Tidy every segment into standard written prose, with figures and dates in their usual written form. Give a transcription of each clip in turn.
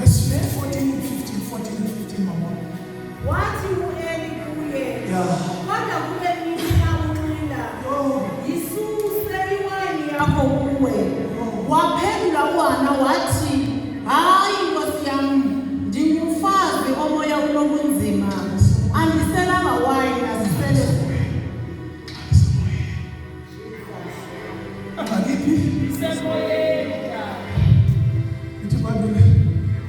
verse 14 and 15, mama. Wathi u-Eli kuye, Yeah. kodwa kule mini yakunxila, yisuse iwayini yakho kuwe. Waphendula uHana wathi, hayi nkosi yami, ndingumfazi omoya unobunzima, andiselanga wayini azisele. Angakiphi? Ithi bandule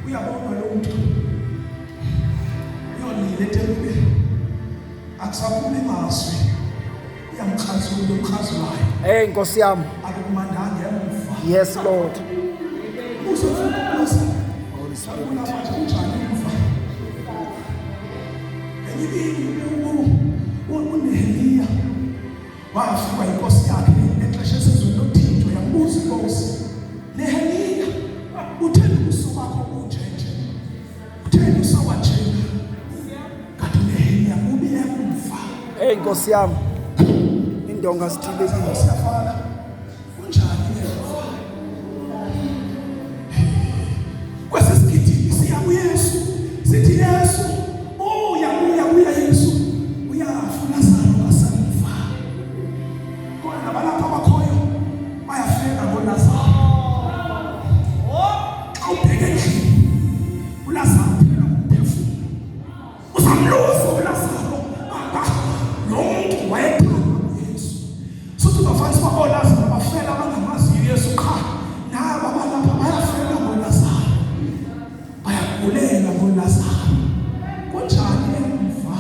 uyabona lo muntu uyolile tembe akusaphumi ngaswe uyamkhazula umkhazulayo Hey Nkosi yami. akukumandanga emuva Yes Lord. uzofukuza Holy Spirit. unabathi unjani emuva engibini uNehemiya wafika inkosi yakhe exesha esezweni loThixo yambuza inkosi Nehemiya utheni usuku wakho unjenje utheni usawajela kanti Nehemiya ubi emuva Hey Nkosi yami. Indonga sithibekile. siyafana unjani emuva kwesisigidi siya kuYesu sithi Yesu uya Yesu uyafuna sana ngasemva kodwa nabalapha abakhoyo bayafika ngoLazaro awubheke endlini uLazaro phela umphefumulo uzamluza uLazaro lo muntu wayethanda uYesu sothi bafanele bakoLazaro bafela abangamazi uYesu qha nabo abalapha bayafela ngoLazaro bayagulela ngoLazaro kunjani emva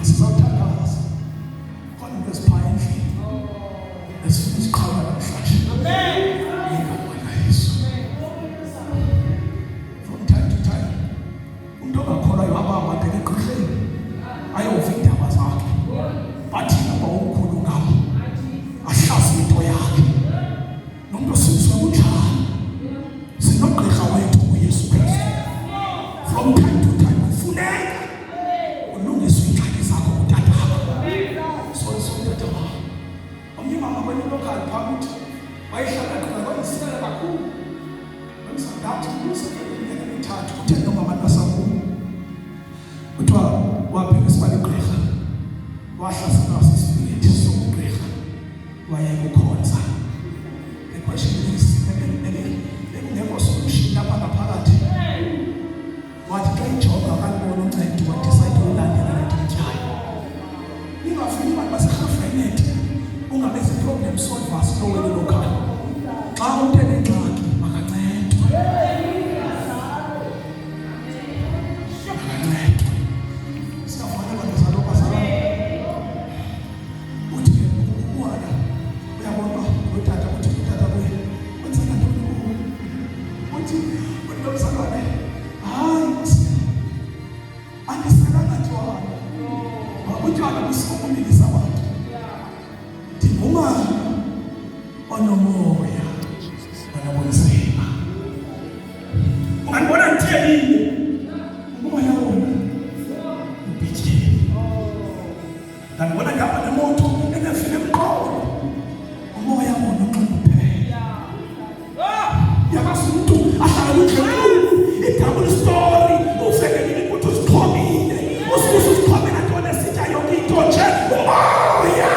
sizawuthandaza khona into eziphayo endlini esifuna isiqhawe namhlanje ngegama likaYesu. From time to time umuntu ongakholwayo abamba abheke egqirheni ayova iindaba zakhe bathi naba omkhulu ngabo ahlaze into yakhe nomntu osizwe kunjani sinogqirha wethu uYesu Kristu. From time to time kufuneka ulungiswe ingxaki zakho kutatakho sotataba omnye mama kweli local phakathi wayehlala khona kwayisikela kakhulu wemsandathi kusekelele mithathu kuthe noma abantu basakhulu kuthiwa waphela isibali gqirha wahlaselwa sisibindi sokugqirha wayekukhonza equestionis bekungekho solution lapha ngaphakathi wathi xa ijonga kanibona uncedo wadecide ulandela letintyayo ingafuni abantu baserhafrenet ungabezi problem solvers loweli local xa umntu enengxaki makancedwe siyafana bandazaloka zalala uthi uwana uyabona utata uthi utata kuye wenzeka ntoni kuwe uthi nomzalwane hayi andiselanga tywala utywala busikumilisa abantu ndingumama onomoya onobunzima ungandibona ndithelile umoya wona ubhityile ngandibona ngapha nemoto engafile emqolo umoya wona uxunguphele yakazi umntu ahlala kudlekulu i-double story ufekelile ukuthi uzixhomile usibuze uzixhomela ntoni esitya yonke into nje umoya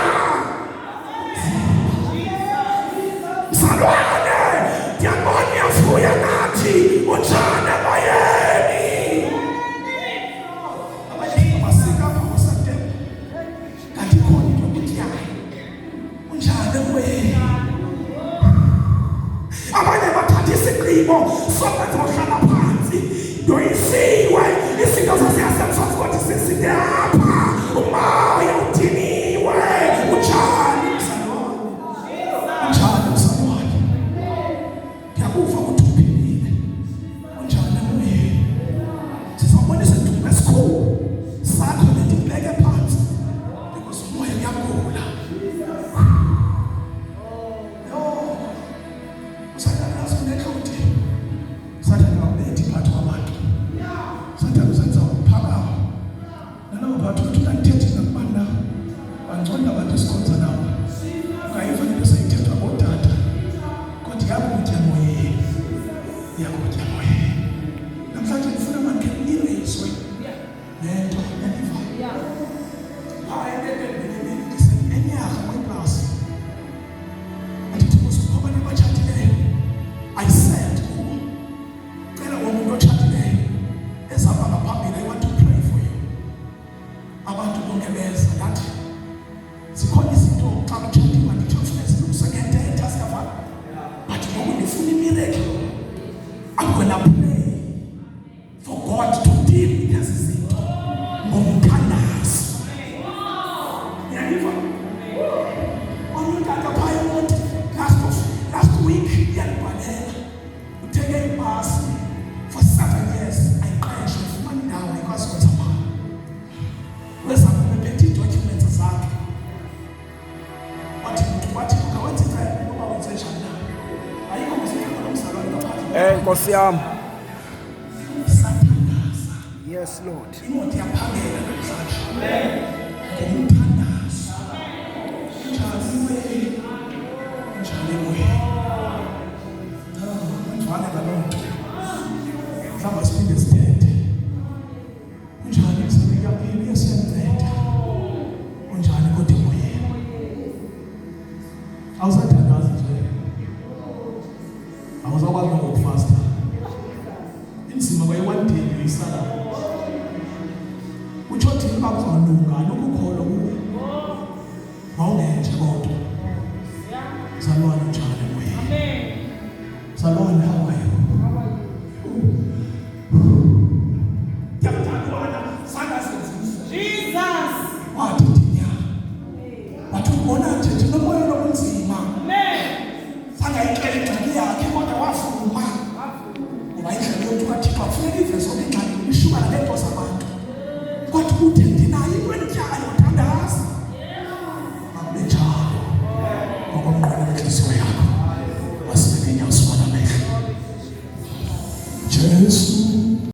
mzalwane ndiyabona uyavuya nathi unjani abayeni abasika apha kusadebe kanti khona into yokuthi yayo unjani emoyeni abanye bathatha isigqibo sokwenza uhlala phansi ndoyisiwe izinto zaseyasemsantsi kodwa seside apha umoya udiniwe unjani mzalwane ndiyakuva ukuthi uphilile unjani emoyeni sizawubonisa isidumbu esikhulu sakho bendibeke phansi because umoya uyagula usathanazi unehloti sathana ubethi phakathi kwabantu sathana usenza uphakama nanoba ngifuna imiracle, I'm gonna pray for God to deal with lezi zinto ngomthandazo. Ngiyayiva? Umuntu akaphaya ukuthi last week yalibhalela uthenge ibhasi for 7 years ayiqeshe ufumana indawo ayikwazi ukwenza mali. Weza kuphethe documents zakhe. Wathi ukawenza ngoba wenze njani na? Ayikho msebenzi nomzalwane ngaphandle. Nkosi yami. Yes Lord. Imoto yaphangela namhlanje. Amen. Ngomthandazo. Njalo moya. Mfana kalonto. Mhlamba siphinde sithethe. Unjani msebenzi yaphila yesiyanceda. Unjani kodwa moya. Awusathandazi nje. Awuzakwazi ngokufasta. Inzima kwayi-1 day uyisala. Utshothi bakuzalunga nokukholwa kuwe. Mawungenje kodwa. Salwana njalo moya. Amen. Salwana.